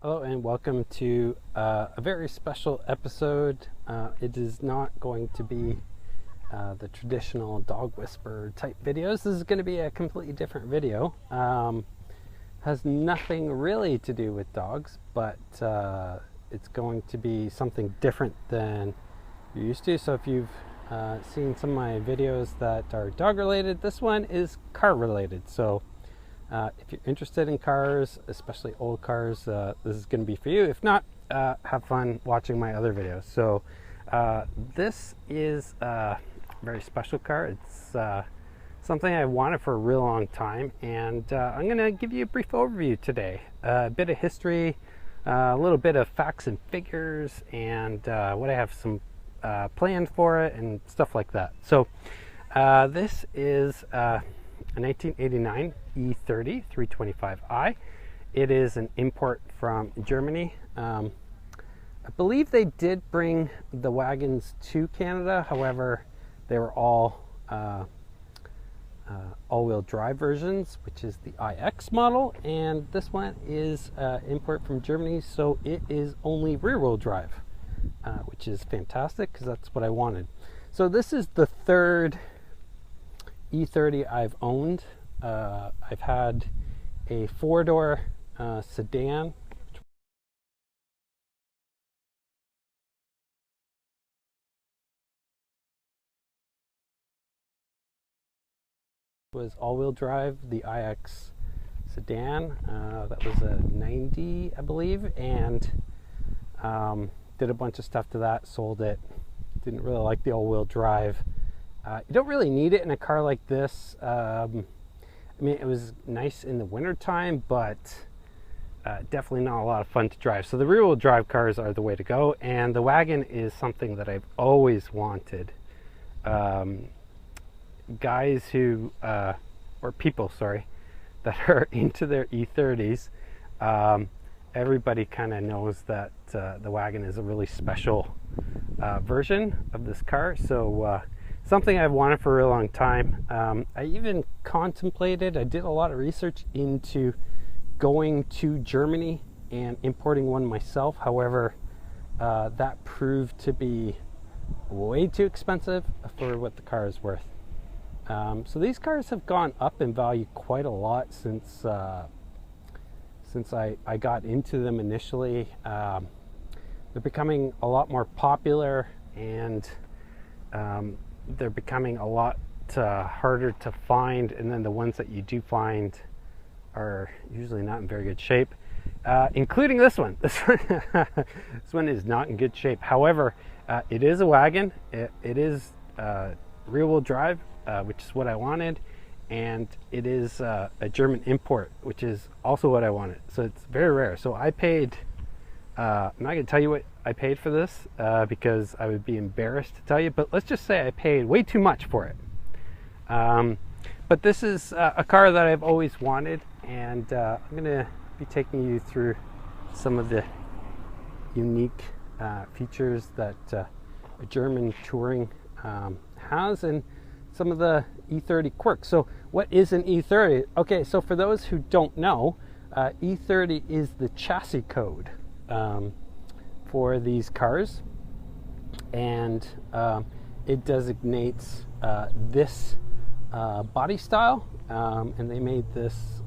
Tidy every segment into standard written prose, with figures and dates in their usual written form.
Hello and welcome to a very special episode. It is not going to be the traditional dog whisper type videos. This is going to be a completely different video. Has nothing really to do with dogs, but it's going to be something different than you're used to. So if you've seen some of my videos that are dog related, this one is car related. So if you're interested in cars, especially old cars, this is going to be for you. If not, have fun watching my other videos. So this is a very special car. It's something I wanted for a real long time, and I'm going to give you a brief overview today. A bit of history, a little bit of facts and figures, and what I have some planned for it and stuff like that. So this is a 1989 E30 325i. It is an import from Germany. I believe they did bring the wagons to Canada. However, they were all all-wheel drive versions, which is the iX model, and this one is import from Germany, so it is only rear-wheel drive, which is fantastic because that's what I wanted. So this is the third E30 I've owned. I've had a four-door sedan, was all-wheel drive, the iX sedan. That was a 90, I believe, and did a bunch of stuff to that, sold it. Didn't really like the all-wheel drive. You don't really need it in a car like this. I mean, it was nice in the wintertime, but definitely not a lot of fun to drive. So the rear-wheel drive cars are the way to go, and the wagon is something that I've always wanted. Guys who, or people, sorry, that are into their E30s, everybody kind of knows that the wagon is a really special version of this car. So something I've wanted for a real long time. I even contemplated, I did a lot of research into going to Germany and importing one myself. However, that proved to be way too expensive for what the car is worth. So these cars have gone up in value quite a lot since I got into them initially. They're becoming a lot more popular, and they're becoming a lot harder to find, and then the ones that you do find are usually not in very good shape, including this one. This one is not in good shape. However, it is a wagon. It is rear-wheel drive, which is what I wanted, and it is a German import, which is also what I wanted. So it's very rare. So I paid, I'm not going to tell you what I paid for this because I would be embarrassed to tell you, but let's just say I paid way too much for it. But this is a car that I've always wanted, and I'm going to be taking you through some of the unique features that a German touring has, and some of the E30 quirks. So what is an E30? Okay, so for those who don't know, E30 is the chassis code for these cars, and it designates this body style, and they made this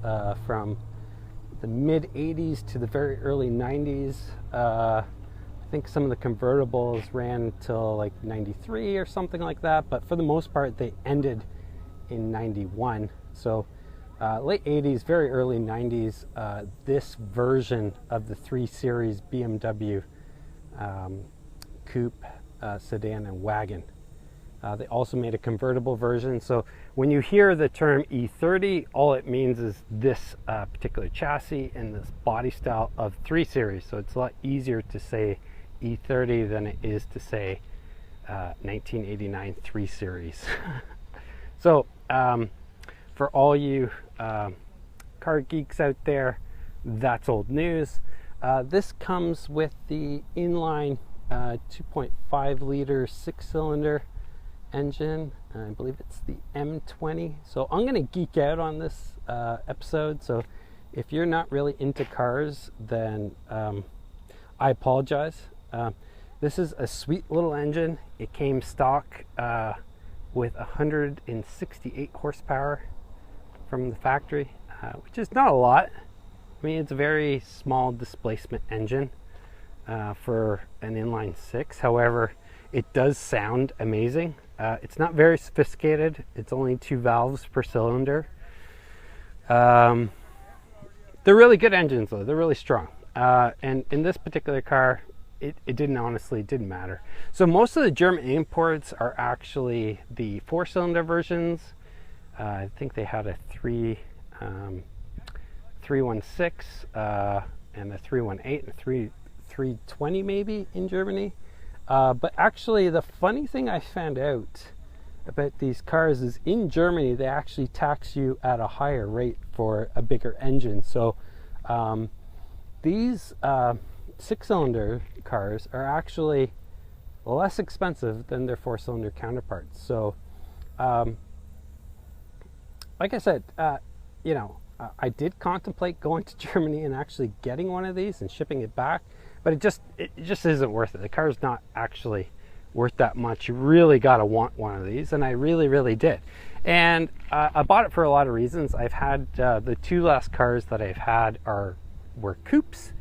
from the mid 80s to the very early 90s. I think some of the convertibles ran till like 93 or something like that, but for the most part they ended in 91. So late 80s, very early 90s, this version of the 3 Series BMW coupe, sedan, and wagon. They also made a convertible version. So when you hear the term E30, all it means is this particular chassis and this body style of 3 Series. So it's a lot easier to say E30 than it is to say 1989 3 Series. So for all you car geeks out there, that's old news. This comes with the inline 2.5 liter 6-cylinder engine. I believe it's the M20. So I'm going to geek out on this episode. So If you're not really into cars, then I apologize. This is a sweet little engine. It came stock with 168 horsepower from the factory, which is not a lot. I mean, it's a very small displacement engine for an inline six. However, it does sound amazing. It's not very sophisticated. It's only 2 valves per cylinder. They're really good engines though. They're really strong. And in this particular car, it didn't matter. So most of the German imports are actually the 4-cylinder versions. I think they had a 316 and a 318 and a 320 maybe in Germany. But actually, the funny thing I found out about these cars is in Germany they actually tax you at a higher rate for a bigger engine. So these 6-cylinder cars are actually less expensive than their 4-cylinder counterparts. So like I said, you know, I did contemplate going to Germany and actually getting one of these and shipping it back, but it just isn't worth it. The car's not actually worth that much. You really got to want one of these, and I really did. And I bought it for a lot of reasons. I've had the 2 last cars that I've had were coupes,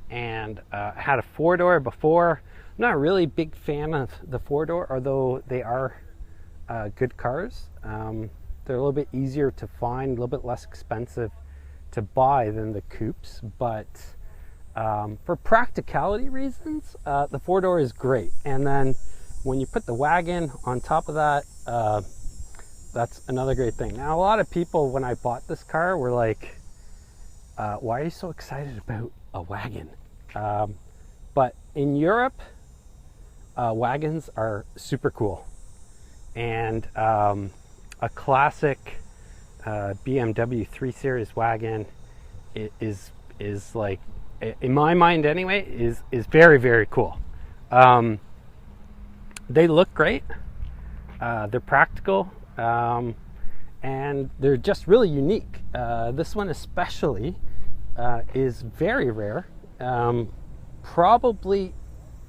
and I had a 4-door before. I'm not a really big fan of the 4-door, although they are good cars. They're a little bit easier to find, a little bit less expensive to buy than the coupes, but for practicality reasons, the 4-door is great. And then when you put the wagon on top of that, that's another great thing. Now, a lot of people, when I bought this car, were like, why are you so excited about a wagon? But in Europe, wagons are super cool. And a classic BMW 3 Series wagon is like, in my mind anyway, is very cool. They look great. They're practical, and they're just really unique. This one especially is very rare. Probably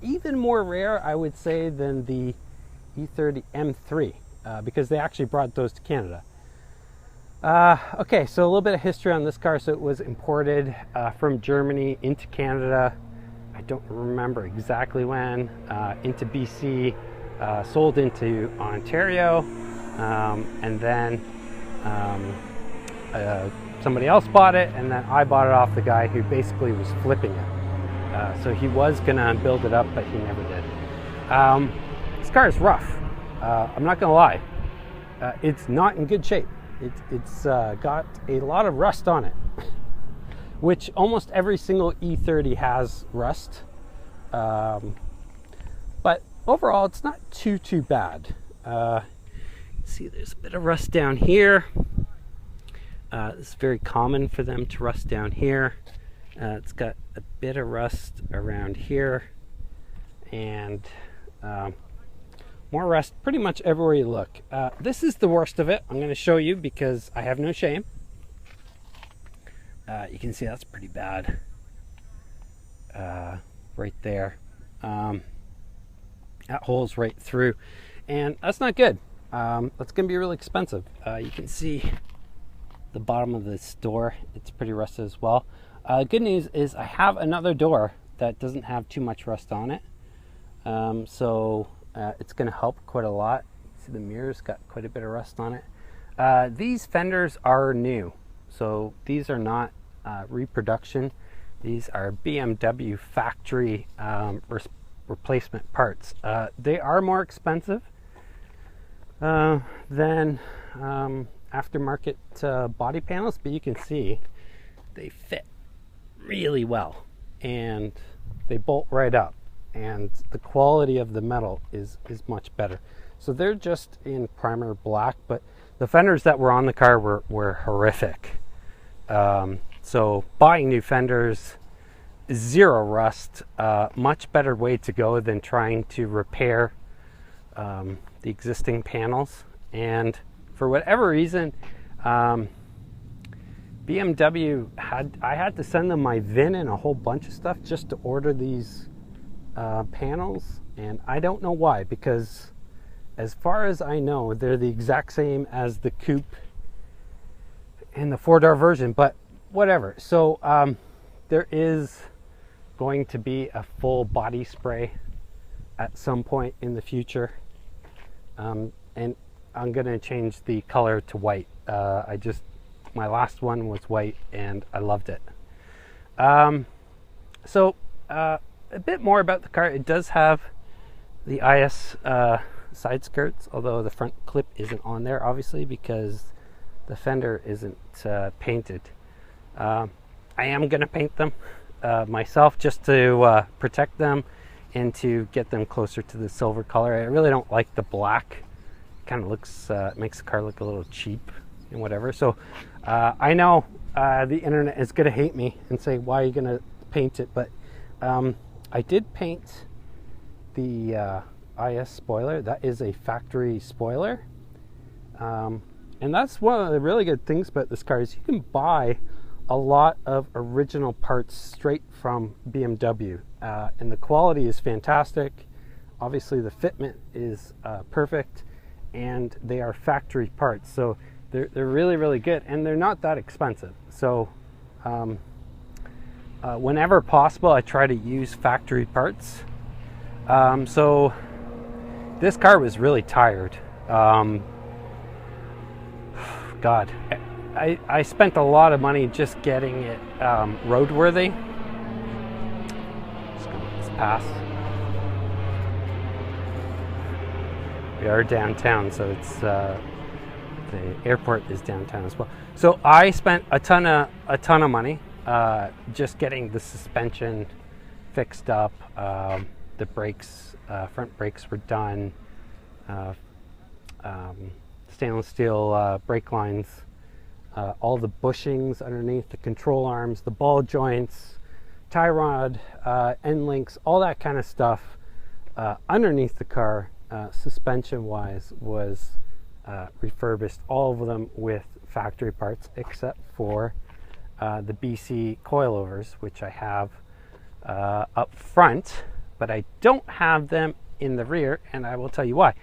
even more rare, I would say, than the E30 M3, because they actually brought those to Canada. Okay, so a little bit of history on this car. So it was imported from Germany into Canada. I don't remember exactly when, into BC, sold into Ontario, and then somebody else bought it, and then I bought it off the guy who basically was flipping it. So he was gonna build it up, but he never did. This car is rough. I'm not gonna lie. It's not in good shape. It's got a lot of rust on it, which almost every single E30 has rust. But overall, it's not too bad. See, there's a bit of rust down here. It's very common for them to rust down here. It's got a bit of rust around here, and more rust pretty much everywhere you look. This is the worst of it. I'm going to show you because I have no shame. You can see that's pretty bad right there. That hole's right through, and that's not good. That's going to be really expensive. You can see the bottom of this door. It's pretty rusted as well. The good news is I have another door that doesn't have too much rust on it. So it's going to help quite a lot. See, the mirror's got quite a bit of rust on it. These fenders are new, so these are not reproduction. These are BMW factory replacement parts. They are more expensive than aftermarket body panels, but you can see they fit really well and they bolt right up, and the quality of the metal is much better. So they're just in primer black, but the fenders that were on the car were horrific. So buying new fenders, zero rust, much better way to go than trying to repair the existing panels. And for whatever reason, BMW I had to send them my VIN and a whole bunch of stuff just to order these panels, and I don't know why, because as far as I know they're the exact same as the coupe in the 4-door version, but whatever. So there is going to be a full body spray at some point in the future, and I'm gonna change the color to white. My last one was white and I loved it. So a bit more about the car. It does have the IS side skirts, although the front clip isn't on there, obviously, because the fender isn't painted. I am going to paint them myself, just to protect them and to get them closer to the silver color. I really don't like the black. Kind of looks, makes the car look a little cheap and whatever. So I know the internet is going to hate me and say, why are you going to paint it? But I did paint the IS spoiler. That is a factory spoiler. And that's one of the really good things about this car, is you can buy a lot of original parts straight from BMW. And the quality is fantastic. Obviously the fitment is perfect, and they are factory parts. So they're really, really good, and they're not that expensive. So whenever possible, I try to use factory parts. So this car was really tired. God, I spent a lot of money just getting it roadworthy. Just gonna let this pass. We are downtown, so it's the airport is downtown as well. So I spent a ton of money just getting the suspension fixed up. The brakes, front brakes were done. Stainless steel brake lines, all the bushings underneath, the control arms, the ball joints, tie rod, end links, all that kind of stuff underneath the car, suspension wise, was refurbished, all of them with factory parts, except for the BC coilovers, which I have up front, but I don't have them in the rear, and I will tell you why.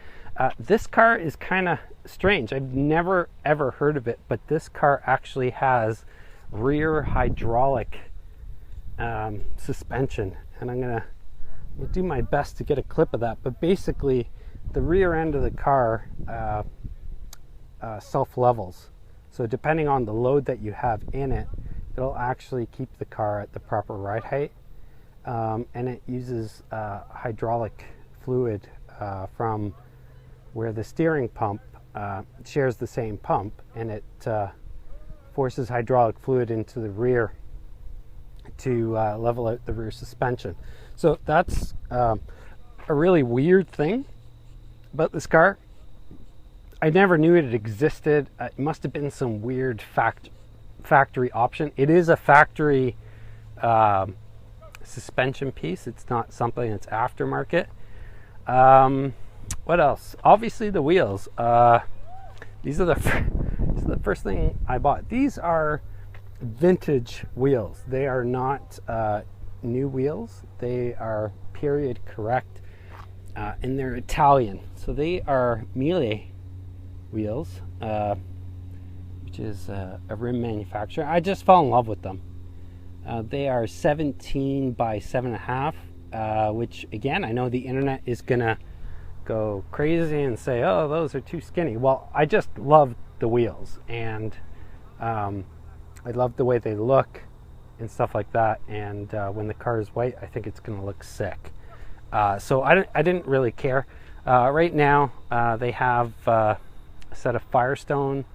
This car is kind of strange. I've never ever heard of it, but this car actually has rear hydraulic suspension, and I'm gonna do my best to get a clip of that. But basically, the rear end of the car self-levels. So depending on the load that you have in it, it'll actually keep the car at the proper ride height, and it uses hydraulic fluid from where the steering pump shares the same pump, and it forces hydraulic fluid into the rear to level out the rear suspension. So that's a really weird thing about this car. I never knew it existed. It must have been some weird factory option. It is a factory suspension piece. It's not something that's aftermarket. What else? Obviously the wheels. These are the first thing I bought. These are vintage wheels. They are not new wheels. They are period correct, and they're Italian. So they are Miele wheels, which is a rim manufacturer. I just fell in love with them. They are 17 by 7.5, which again, I know the internet is gonna go crazy and say, oh, those are too skinny. Well, I just love the wheels, and I love the way they look and stuff like that. And when the car is white, I think it's gonna look sick. So I didn't really care. Right now, they have a set of Firestone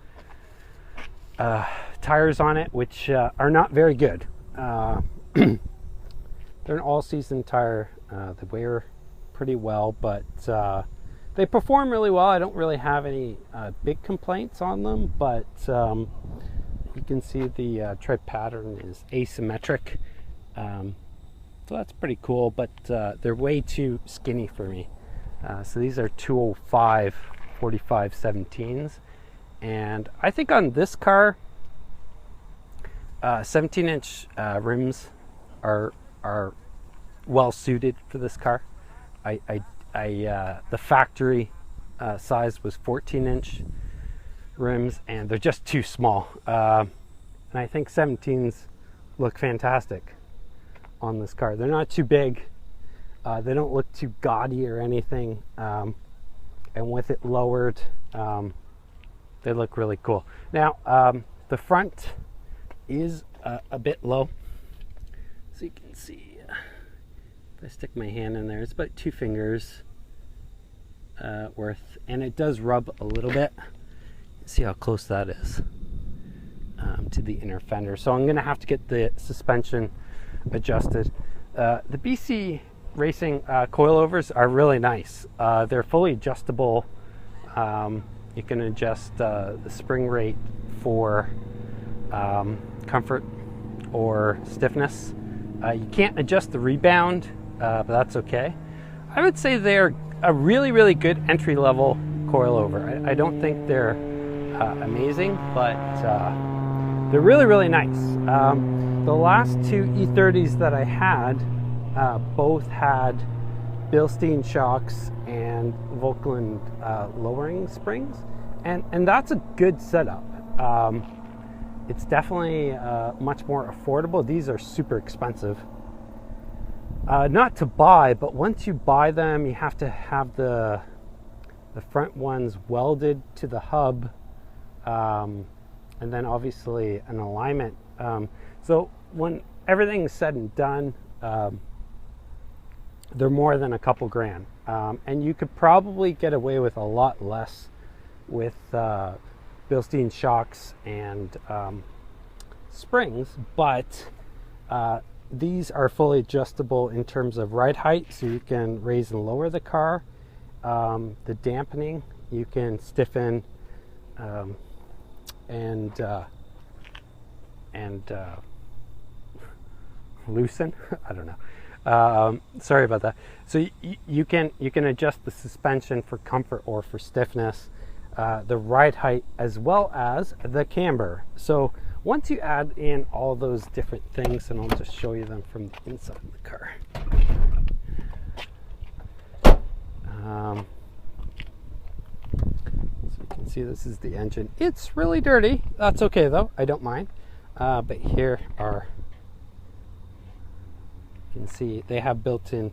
tires on it, which are not very good. They're an all-season tire. They wear pretty well, but they perform really well. I don't really have any big complaints on them, but you can see the tread pattern is asymmetric, so that's pretty cool, but they're way too skinny for me. So these are 205 45 17s, and I think on this car 17-inch rims are well suited for this car. The factory size was 14-inch rims, and they're just too small. And I think 17s look fantastic on this car. They're not too big. They don't look too gaudy or anything. And with it lowered, they look really cool. Now, the front is a bit low. So you can see, if I stick my hand in there, it's about 2 fingers worth, and it does rub a little bit. See how close that is to the inner fender. So I'm gonna have to get the suspension adjusted. The BC Racing coilovers are really nice. They're fully adjustable. You can adjust the spring rate for comfort or stiffness. You can't adjust the rebound, but that's okay. I would say they're a really good entry-level coilover. I don't think they're amazing, but they're really nice. The last 2 E30s that I had both had Bilstein shocks and Volkland lowering springs, and that's a good setup. It's definitely much more affordable. These are super expensive. Not to buy, but once you buy them, you have to have the front ones welded to the hub, and then obviously an alignment. So when everything's said and done, they're more than a couple grand, and you could probably get away with a lot less with Bilstein shocks and springs, but these are fully adjustable in terms of ride height, so you can raise and lower the car. The dampening, you can stiffen and loosen. I don't know. Sorry about that. So you can adjust the suspension for comfort or for stiffness, the ride height, as well as the camber. So once you add in all those different things, and I'll just show you them from the inside of the car. So you can see this is the engine. It's really dirty. That's okay though. I don't mind. But here are, you can see they have built-in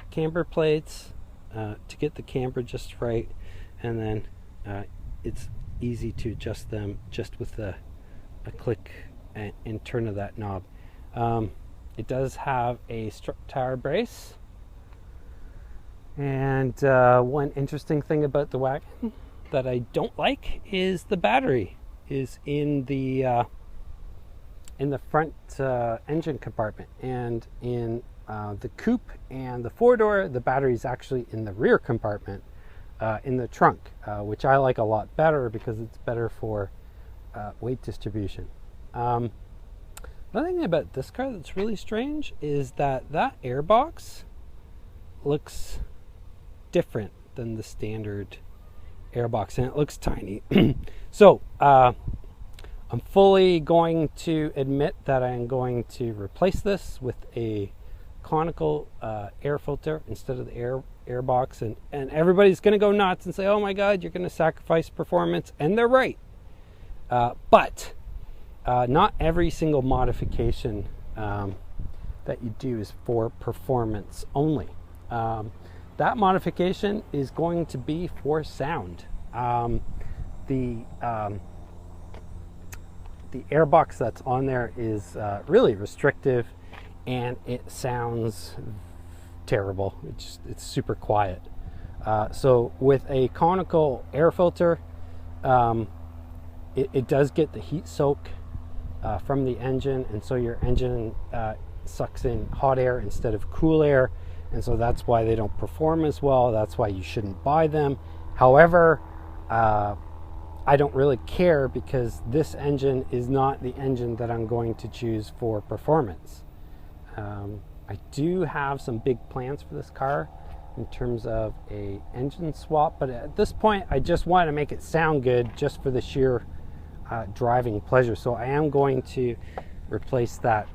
camber plates to get the camber just right, and then it's easy to adjust them just with a click and turn of that knob. It does have a strut tire brace, and one interesting thing about the Wagon that I don't like is the battery is in the front engine compartment, and in the coupe and the 4-door, the battery is actually in the rear compartment in the trunk, which I like a lot better because it's better for weight distribution. Another thing about this car that's really strange is that airbox looks different than the standard airbox, and it looks tiny. So I'm fully going to admit that I'm going to replace this with a conical air filter instead of the airbox, and everybody's going to go nuts and say, oh my god, you're going to sacrifice performance, and they're right. But not every single modification that you do is for performance only. That modification is going to be for sound. The airbox that's on there is really restrictive, and it sounds terrible. It's super quiet. So with a conical air filter, it does get the heat soak from the engine, and so your engine sucks in hot air instead of cool air, and so that's why they don't perform as well. That's why you shouldn't buy them. However, I don't really care, because this engine is not the engine that I'm going to choose for performance. I do have some big plans for this car in terms of a engine swap, but at this point I just want to make it sound good just for the sheer driving pleasure. So I am going to replace that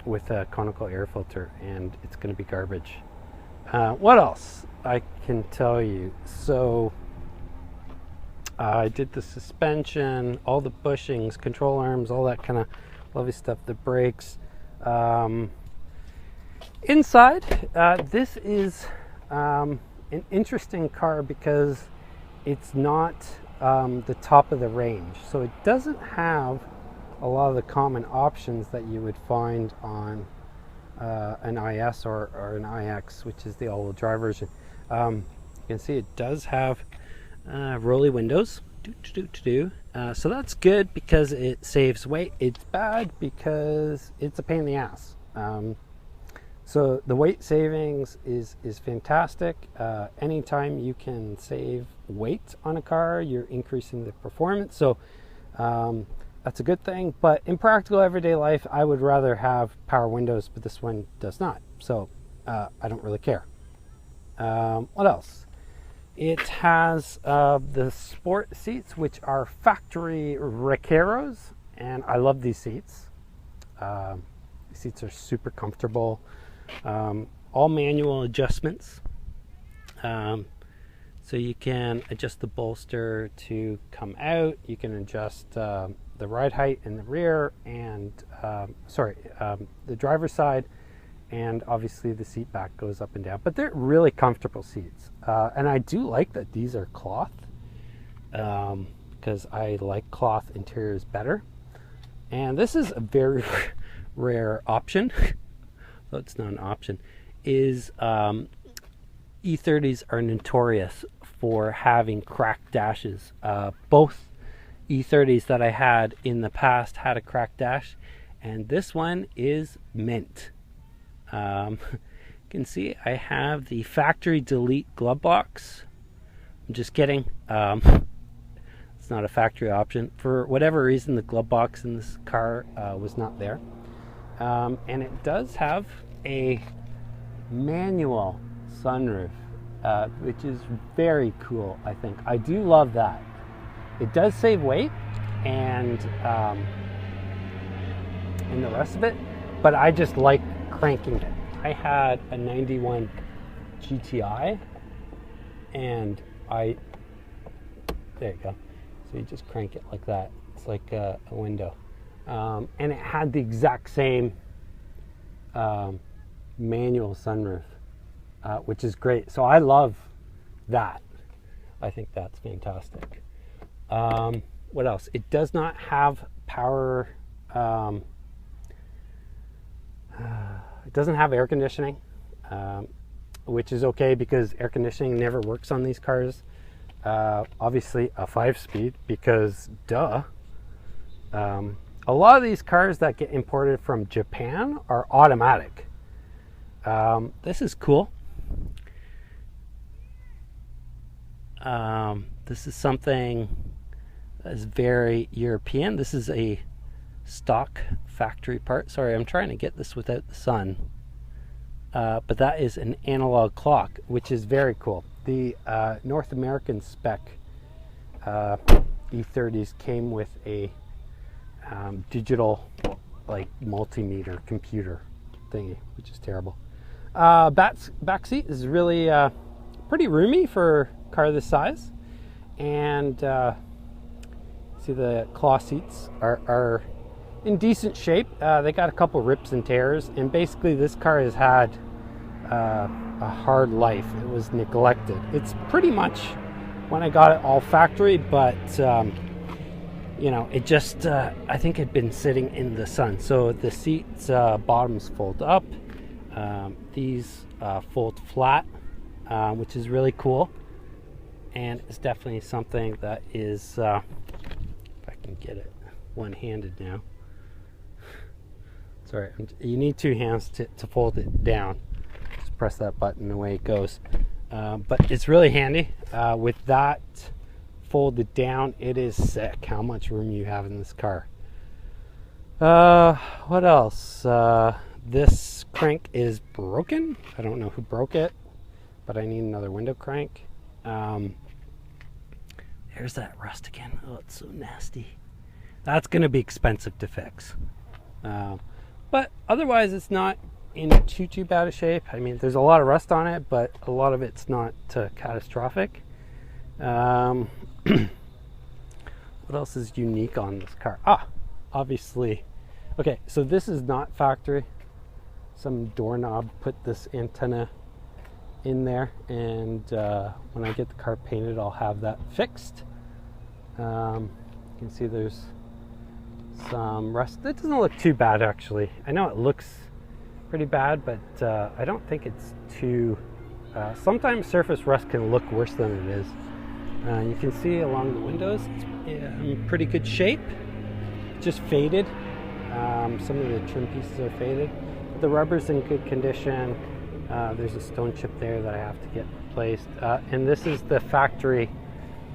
with a conical air filter, and it's going to be garbage. What else I can tell you? So I did the suspension, all the bushings, control arms, all that kind of lovely stuff, the brakes. Inside, this is an interesting car because it's not the top of the range. So it doesn't have a lot of the common options that you would find on an IS or an IX, which is the all-wheel drive version. You can see it does have rolly windows. So that's good because it saves weight. It's bad because it's a pain in the ass. So the weight savings is fantastic. Anytime you can save weight on a car, you're increasing the performance. So that's a good thing. But in practical everyday life, I would rather have power windows, but this one does not. So I don't really care. What else? It has the sport seats, which are factory Recaros, and I love these seats. The seats are super comfortable. All manual adjustments. So you can adjust the bolster to come out. You can adjust the ride height in the rear and the driver's side, and obviously the seat back goes up and down. But they're really comfortable seats, and I do like that these are cloth because I like cloth interiors better. And this is a very rare option. So it's not an option. Is E30s are notorious for having cracked dashes. Both E30s that I had in the past had a cracked dash, and this one is mint. You can see I have the factory delete glove box. I'm just kidding. It's not a factory option. For whatever reason, the glove box in this car was not there. And it does have a manual sunroof, which is very cool, I think. I do love that. It does save weight and the rest of it, but I just like cranking it. I had a 91 GTI, and there you go. So you just crank it like that. It's like a window. And it had the exact same manual sunroof, which is great. So I love that. I think that's fantastic. What else? It does not have power. It doesn't have air conditioning, which is okay because air conditioning never works on these cars. Obviously a 5-speed because duh. A lot of these cars that get imported from Japan are automatic. This is cool. This is something that is very European. This is a stock factory part. Sorry, I'm trying to get this without the sun. But that is an analog clock, which is very cool. The North American spec E30s came with a digital like multimeter computer thingy, which is terrible. Back seat is really pretty roomy for a car this size, and see the cloth seats are in decent shape. They got a couple rips and tears, and basically this car has had a hard life. It was neglected. It's pretty much when I got it all factory, but you know, it just I think it had been sitting in the sun. So the seats bottoms fold up, these fold flat, which is really cool, and it's definitely something that is if I can get it one-handed now. Sorry, you need two hands to fold it down. Just press that button, away it goes. But it's really handy. With that folded down, it is sick how much room you have in this car. What else? This crank is broken. I don't know who broke it, but I need another window crank. There's that rust again. Oh, it's so nasty. That's going to be expensive to fix. But otherwise it's not in too bad a shape. I mean, there's a lot of rust on it, but a lot of it's not catastrophic. What else is unique on this car? Obviously, okay, so this is not factory. Some doorknob put this antenna in there, and when I get the car painted, I'll have that fixed. You can see there's some rust. It doesn't look too bad, actually. I know it looks pretty bad, but I don't think it's too... sometimes surface rust can look worse than it is. You can see along the windows, it's in pretty good shape. Just faded. Some of the trim pieces are faded. But the rubber's in good condition. There's a stone chip there that I have to get replaced. And this is the factory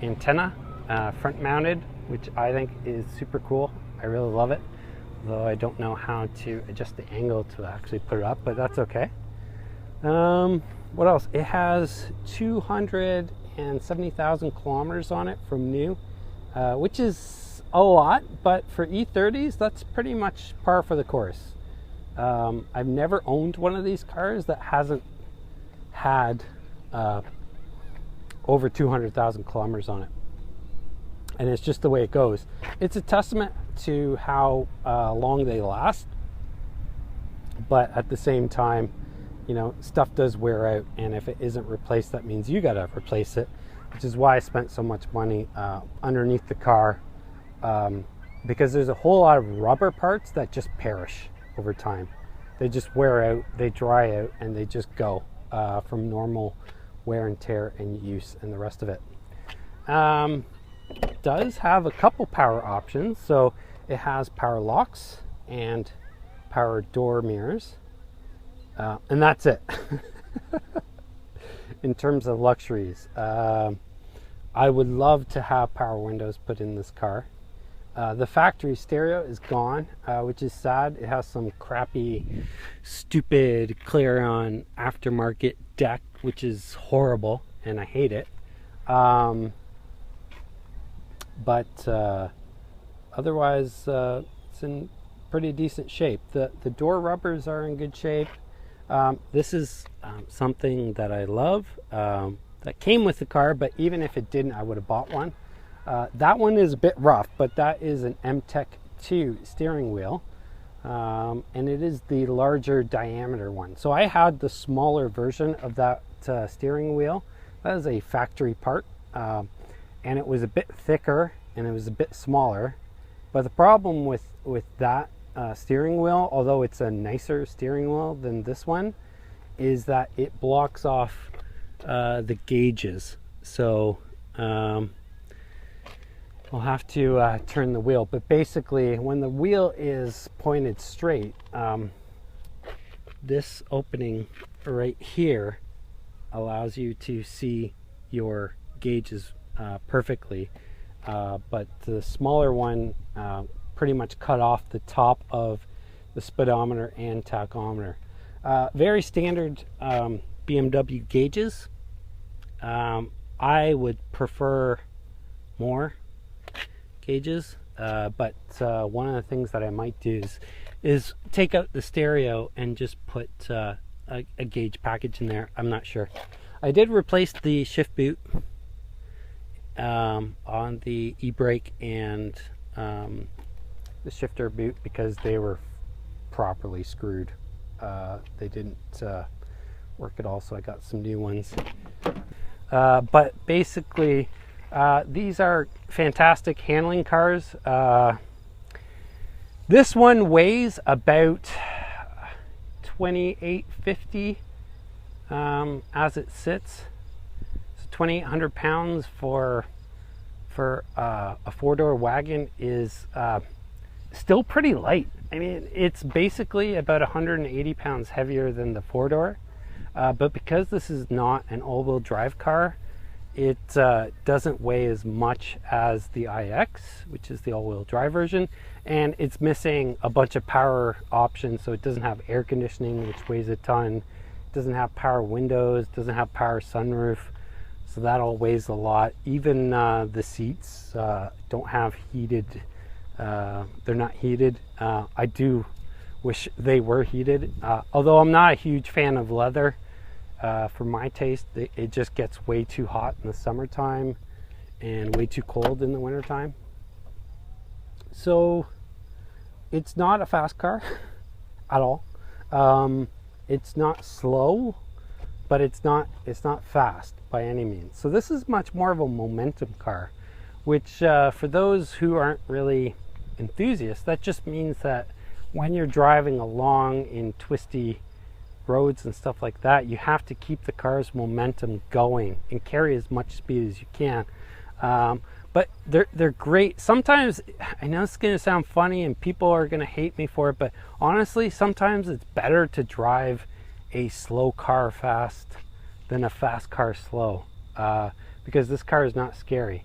antenna, front mounted, which I think is super cool. I really love it, though I don't know how to adjust the angle to actually put it up, but that's okay. What else? It has 270,000 kilometers on it from new, which is a lot, but for E30s, that's pretty much par for the course. I've never owned one of these cars that hasn't had over 200,000 kilometers on it. And it's just the way it goes. It's a testament to how long they last, but at the same time, you know, stuff does wear out, and if it isn't replaced, that means you gotta replace it, which is why I spent so much money underneath the car, because there's a whole lot of rubber parts that just perish over time. They just wear out, they dry out, and they just go from normal wear and tear and use and the rest of it. It does have a couple power options. So it has power locks and power door mirrors, and that's it. In terms of luxuries, I would love to have power windows put in this car. The factory stereo is gone, which is sad. It has some crappy, stupid Clarion aftermarket deck, which is horrible, and I hate it. But otherwise, it's in pretty decent shape. The door rubbers are in good shape. This is something that I love, that came with the car, but even if it didn't, I would have bought one. That one is a bit rough, but that is an MTech 2 steering wheel, and it is the larger diameter one. So I had the smaller version of that steering wheel. That is a factory part, and it was a bit thicker and it was a bit smaller. But the problem with that steering wheel, although it's a nicer steering wheel than this one, is that it blocks off the gauges. So I'll have to turn the wheel, but basically when the wheel is pointed straight, this opening right here allows you to see your gauges perfectly, but the smaller one pretty much cut off the top of the speedometer and tachometer. Very standard BMW gauges. I would prefer more gauges, but one of the things that I might do is take out the stereo and just put a gauge package in there. I'm not sure. I did replace the shift boot on the e-brake and the shifter boot because they were properly screwed. They didn't work at all, so I got some new ones. But basically, these are fantastic handling cars. This one weighs about 2,850 as it sits. So 2,800 pounds for a four-door wagon is still pretty light. I mean, it's basically about 180 pounds heavier than the four-door. But because this is not an all-wheel drive car, it doesn't weigh as much as the iX, which is the all-wheel drive version, and it's missing a bunch of power options. So it doesn't have air conditioning, which weighs a ton. It doesn't have power windows, doesn't have power sunroof, so that all weighs a lot. Even the seats don't have heated, they're not heated. I do wish they were heated. Although I'm not a huge fan of leather, for my taste, it just gets way too hot in the summertime and way too cold in the wintertime. So it's not a fast car at all. It's not slow, but it's not fast by any means. So this is much more of a momentum car, which for those who aren't really enthusiasts, that just means that when you're driving along in twisty roads and stuff like that, you have to keep the car's momentum going and carry as much speed as you can. But they're great. Sometimes, I know it's going to sound funny and people are going to hate me for it, but honestly, sometimes it's better to drive a slow car fast than a fast car slow, because this car is not scary.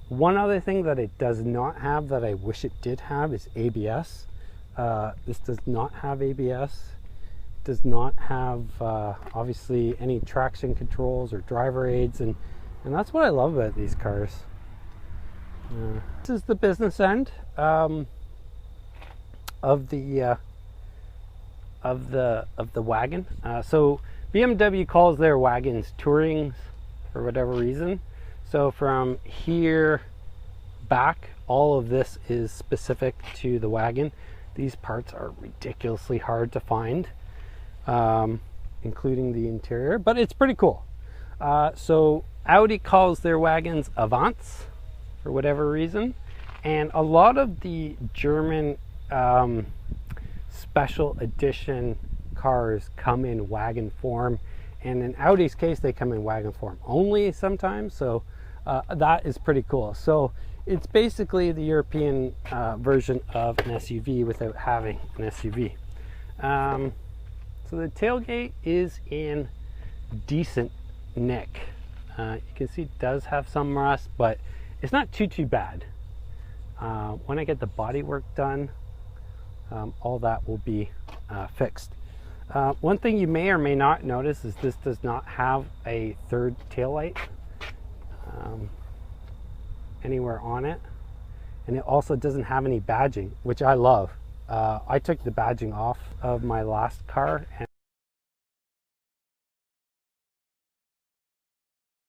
One other thing that it does not have that I wish it did have is ABS. This does not have ABS. It does not have obviously any traction controls or driver aids, and that's what I love about these cars. This is the business end of the wagon. So BMW calls their wagons Tourings for whatever reason. So from here back, all of this is specific to the wagon. These parts are ridiculously hard to find, including the interior, but it's pretty cool. So Audi calls their wagons Avants for whatever reason, and a lot of the German special edition cars come in wagon form, and in Audi's case they come in wagon form only sometimes, so that is pretty cool. So it's basically the European version of an SUV without having an SUV. So the tailgate is in decent nick. You can see it does have some rust, but it's not too bad. When I get the body work done, all that will be fixed. One thing you may or may not notice is this does not have a third taillight anywhere on it, and it also doesn't have any badging, which I love. I took the badging off of my last car,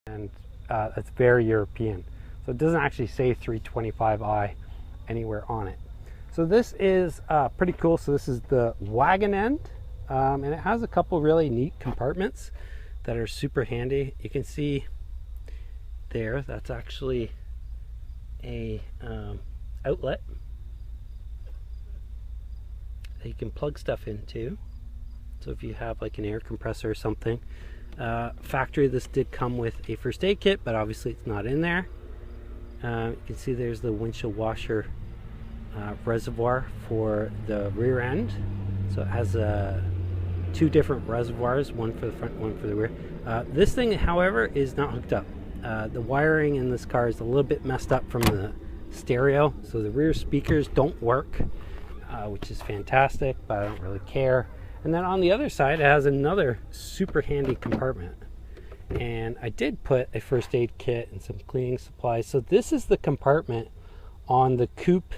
and that's very European. So it doesn't actually say 325i anywhere on it. So this is pretty cool. So this is the wagon end, and it has a couple really neat compartments that are super handy. You can see there, that's actually a outlet that you can plug stuff into. So if you have like an air compressor or something. Factory, this did come with a first aid kit, but obviously it's not in there. You can see there's the windshield washer reservoir for the rear end. So it has two different reservoirs, one for the front, one for the rear. This thing, however, is not hooked up. The wiring in this car is a little bit messed up from the stereo, so the rear speakers don't work, which is fantastic, but I don't really care. And then on the other side, it has another super handy compartment. And I did put a first aid kit and some cleaning supplies. So this is the compartment on the coupe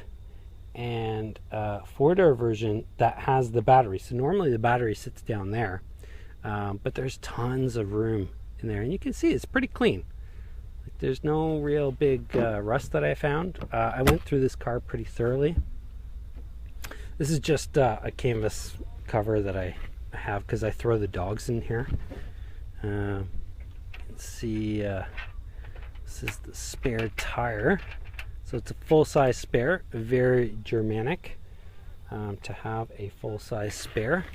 and four-door version that has the battery. So normally the battery sits down there, but there's tons of room in there. And you can see it's pretty clean. There's no real big rust that I found. I went through this car pretty thoroughly. This is just a canvas cover that I have because I throw the dogs in here. You can see this is the spare tire. So it's a full-size spare, very Germanic to have a full-size spare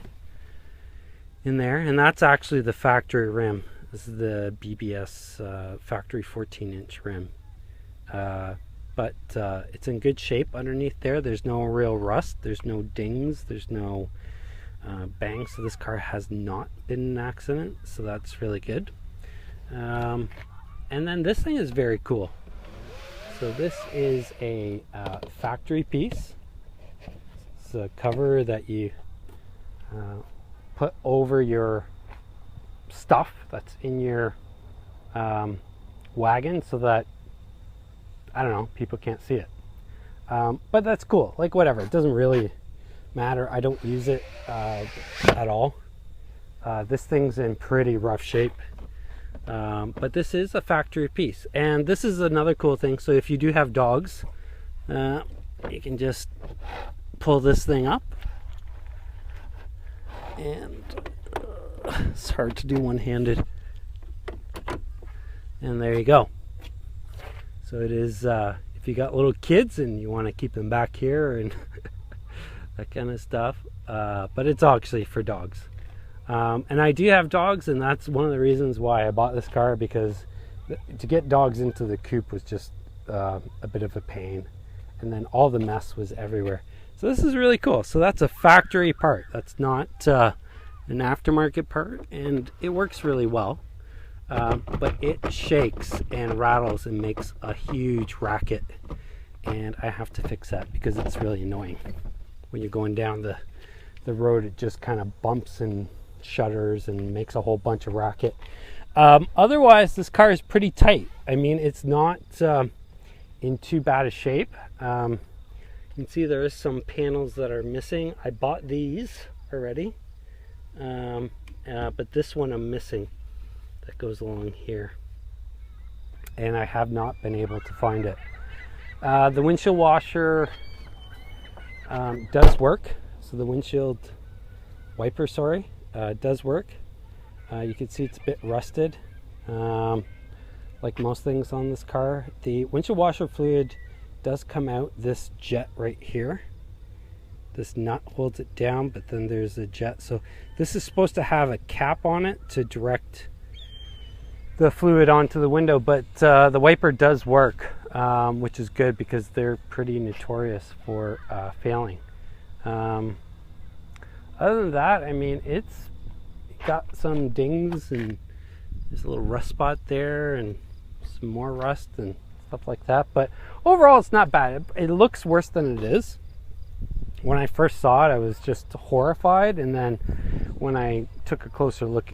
in there. And that's actually the factory rim. This is the BBS factory 14-inch rim. But it's in good shape underneath there. There's no real rust. There's no dings. There's no bangs. So this car has not been in an accident. So that's really good. And then this thing is very cool. So this is a factory piece. It's a cover that you put over your stuff that's in your wagon so that, I don't know, people can't see it. But that's cool. Like, whatever. It doesn't really matter. I don't use it at all. This thing's in pretty rough shape, but this is a factory piece. And this is another cool thing. So if you do have dogs, you can just pull this thing up, and it's hard to do one-handed, and there you go. So it is, if you got little kids and you want to keep them back here and that kind of stuff, but it's actually for dogs. And I do have dogs, and that's one of the reasons why I bought this car, because to get dogs into the coupe was just a bit of a pain, and then all the mess was everywhere. So this is really cool. So that's a factory part. That's not an aftermarket part, and it works really well. But it shakes and rattles and makes a huge racket, and I have to fix that because it's really annoying. When you're going down the road, it just kind of bumps and shudders and makes a whole bunch of racket. Otherwise, this car is pretty tight. I mean, it's not in too bad a shape. You can see there is some panels that are missing. I bought these already, but this one I'm missing. That goes along here, and I have not been able to find it. The windshield washer does work. So the windshield wiper, does work. You can see it's a bit rusted, like most things on this car. The windshield washer fluid does come out this jet right here. This nut holds it down, but then there's a jet. So this is supposed to have a cap on it to direct the fluid onto the window, but the wiper does work, which is good because they're pretty notorious for failing. Other than that, I mean, it's got some dings, and there's a little rust spot there and some more rust and stuff like that, but overall it's not bad. It looks worse than it is. When I first saw it, I was just horrified, and then when I took a closer look,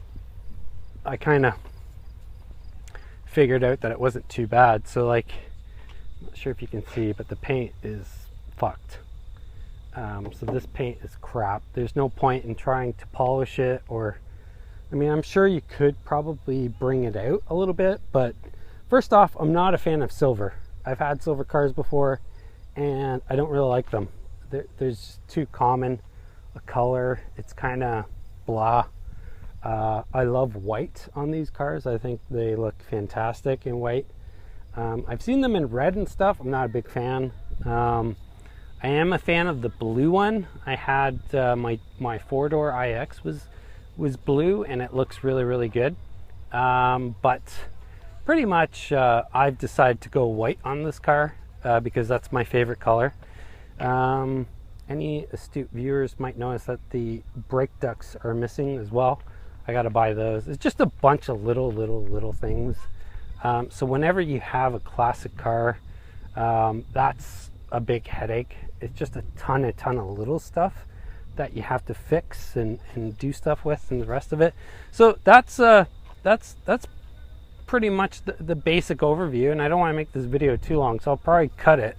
I kind of figured out that it wasn't too bad. So, like, I'm not sure if you can see, but the paint is fucked. So this paint is crap. There's no point in trying to polish it, or, I mean, I'm sure you could probably bring it out a little bit, but first off, I'm not a fan of silver. I've had silver cars before, and I don't really like them. There's too common a color. It's kind of blah. I love white on these cars. I think they look fantastic in white. I've seen them in red and stuff. I'm not a big fan. I am a fan of the blue one. I had my four-door iX was blue, and it looks really, really good. But pretty much I've decided to go white on this car because that's my favorite color. Any astute viewers might notice that the brake ducts are missing as well. I gotta buy those. It's just a bunch of little things. So whenever you have a classic car, that's a big headache. It's just a ton of little stuff that you have to fix and do stuff with, and the rest of it. So that's pretty much the basic overview, and I don't want to make this video too long, so I'll probably cut it